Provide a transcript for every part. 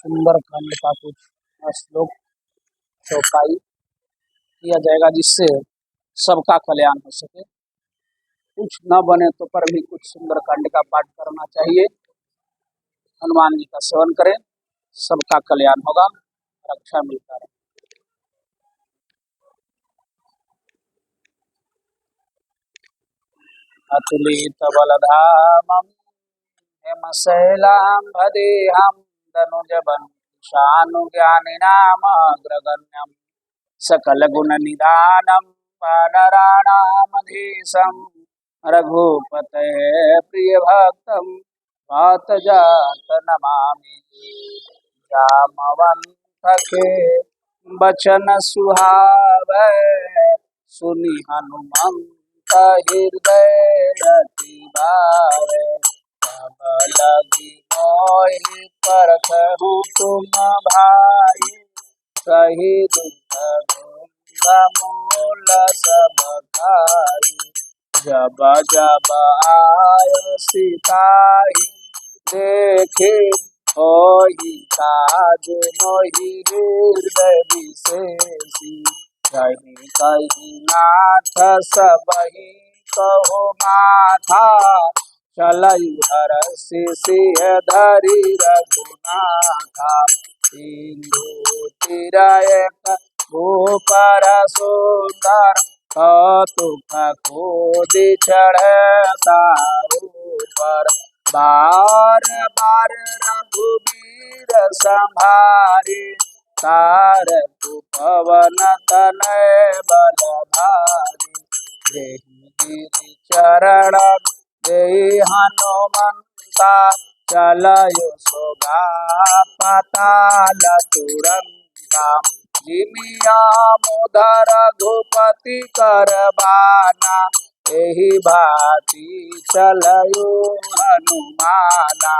सुंदर कांड का कुछ श्लोक चौपाई किया जाएगा जिससे सबका कल्याण हो सके। कुछ न बने तो पर भी कुछ सुंदर कांड का पाठ करना चाहिए। हनुमान जी का सेवन करें, सबका कल्याण होगा, रक्षा मिलता है। अतुलित बलधामं हेमशैलाम्भदेहं दनुजबं शानुज्ञानिनामग्रगण्यं सकलगुणनिधानं वानराणामधीशं रघुपतये प्रियभक्तं वातजातनमामि। जामवंतके बचन सुहावै सुनि हनुमंत हृदय रति भावै। तब लगी मोहि परखहु तुम भाई, कही दुख दुंद मूल सब खाई। जब जब आय सिताहि देखे, होई काज मोहि हृदय विशेषी। कहीं कहीं नाथ सबहि कहो माथा, चलई हरषि सिंह धरि रघुनाथा। सिंधु तीरयक भूपर सुंदर, कौतुक खोदि चढ़ता ऊपर। बार बार रघुबीर संहारे, तारक पवन तनय बल भारी। देहि गिरि चरण देहि हनुमंता, चलयो सोगा पाताल तुरंता। जिमिया मुदर रघुपति कर बाना, एहि भांति चलयो हनुमाना।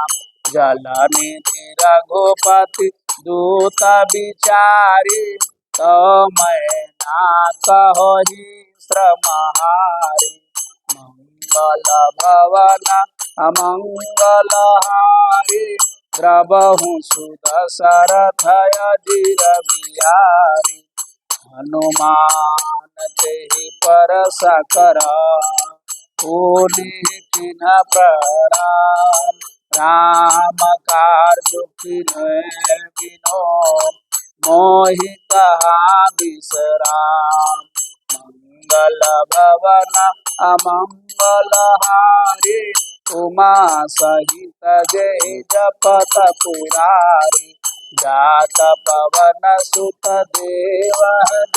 जल निधि रघुपति दूत बिचारी, तो मैं ना कहोहि श्रम हारी। मंगल भवन अमंगल हारी, द्रवहु सुदशरथ अजिर बिहारी। हनुमान तेहि परस पूनि किन्ह प्रणाम, राम कार्य किन्हि बिनो मोहि कहा बिसराम। मंगल भवन अमंगल हारी, उमा सहित जय जपत पुरारी। जात पवन सुत देव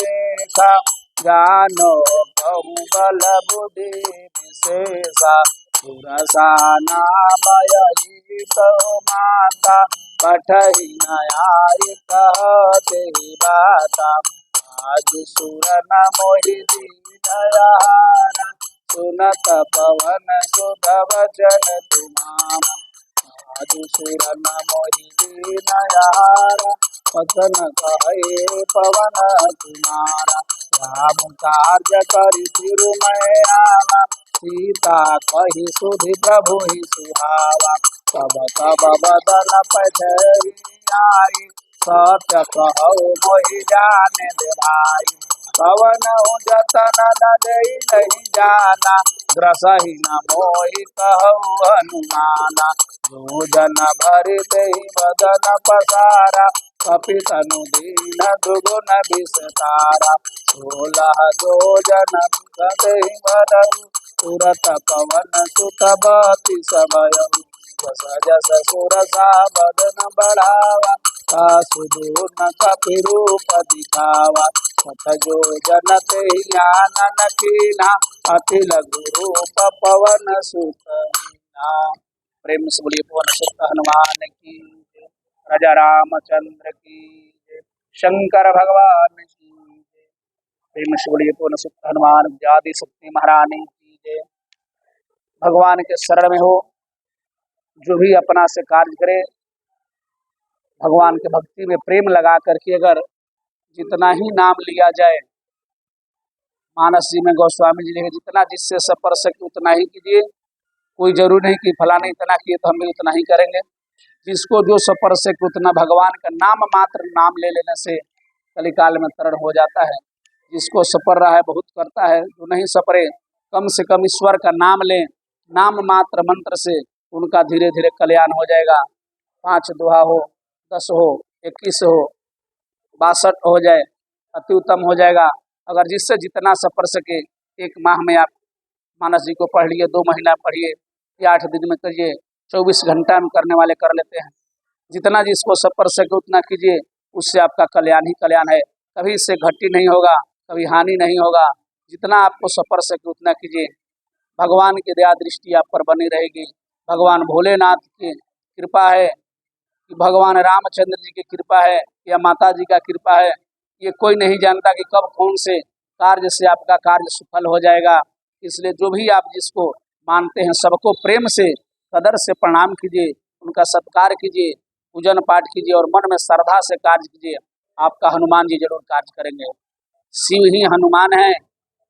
देखा, जानो कहु बल बुद्धि विशेषा। पुरसा नामय कहो माता, पठहि न आइ कहते बाता। आज सुर न मोहि दीनहारा, सुनत पवन सुत वचन तुम्हारा। आज सुर न मोहि दीनहारा, वचन कहे पवन कुमारा। राम कार्य करि फिरु मैं आवा, सीता कहि सुधि प्रभु ही सुहावा। तब तब बदन पछहि आई, सत्य कहु मोहि जाने दे भाई। पवन जतन न देई नहीं जाना, ग्रसहि न मोहि कहु हनुमाना। जो जन भरि देहि बदन पसारा, कपि तनु दीन दुगुन विस्तारा। 16 जो जन देहि बदन, तुरत पवन सुत बति समयउ। जस जस सुरसा बदन बढ़ावा, सुदूर कपि रूप दिखावा। सत जो जन तेहि आनन कीन्हा, अति लघु रूप पवन सुत लीन्हा। प्रेम से बोलिए पवन सुत हनुमान की जय। राजा रामचंद्र की जय। शंकर भगवान की जय। प्रेम से बोलिए पवन सुत हनुमान आदि शक्ति महारानी की जय। भगवान के शरण में हो, जो भी अपना से कार्य करे, भगवान के भक्ति में प्रेम लगा करके अगर जितना ही नाम लिया जाए, मानस जी में गोस्वामी जी ने जितना जिससे सपर सके उतना ही कीजिए। कोई जरूरी नहीं कि फलाने इतना किए तो हम भी उतना ही करेंगे। जिसको जो सपर से उतना भगवान का नाम मात्र नाम ले लेने से कलिकाल में तरण हो जाता है। जिसको सपर रहा है बहुत करता है, जो नहीं सपरे कम से कम ईश्वर का नाम लें, नाम मात्र मंत्र से उनका धीरे धीरे कल्याण हो जाएगा। 5 दोहा हो, 10 हो, 21 हो, 62 हो जाए, अति उत्तम हो जाएगा। अगर जिससे जितना सपर सके, 1 माह में आप मानस जी को पढ़ लिए, 2 महीना पढ़िए या 8 दिन में करिए, 24 घंटा में करने वाले कर लेते हैं। जितना जिसको सपर सके उतना कीजिए, उससे आपका कल्याण ही कल्याण है। कभी इससे घटी नहीं होगा, कभी हानि नहीं होगा। जितना आपको सपर सके उतना कीजिए, भगवान की दया दृष्टि आप पर बनी रहेगी। भगवान भोलेनाथ की कृपा है कि भगवान रामचंद्र जी की कृपा है या माता जी का कृपा है, ये कोई नहीं जानता कि कब कौन से कार्य से आपका कार्य सफल हो जाएगा। इसलिए जो भी आप जिसको मानते हैं सबको प्रेम से कदर से प्रणाम कीजिए, उनका सत्कार कीजिए, पूजन पाठ कीजिए और मन में श्रद्धा से कार्य कीजिए। आपका हनुमान जी जरूर कार्य करेंगे। शिव ही हनुमान है,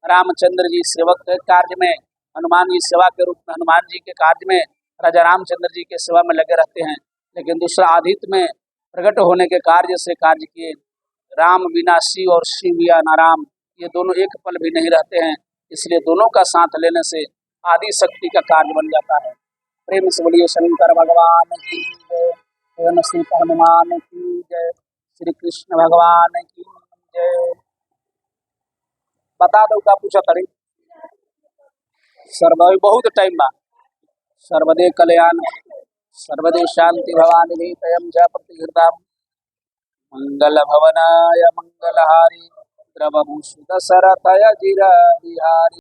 रामचंद्र जी सेवक के कार्य में, हनुमान जी सेवा के रूप में हनुमान जी के कार्य में राजा रामचंद्र जी के सेवा में लगे रहते हैं। लेकिन दूसरा आदित्य में प्रकट होने के कार्य से कार्य किए। राम बिना शिव और शिव या न राम, ये दोनों एक पल भी नहीं रहते हैं। इसलिए दोनों का साथ लेने से आदि शक्ति का कार्य बन जाता है। प्रेम से बोलिए शंकर भगवान की जय, पवन सुत हनुमान की जय, श्री कृष्ण भगवान की जय। बता दो का पूछा तड़ी सर्व बहुत टाइम बा। सर्वदे कल्याण सर्वदे शांति भवानी भीतयम च प्रतिहृताम मंगल भवनाय मंगलहारी द्रवभूषित सरथय जिरा बिहारी।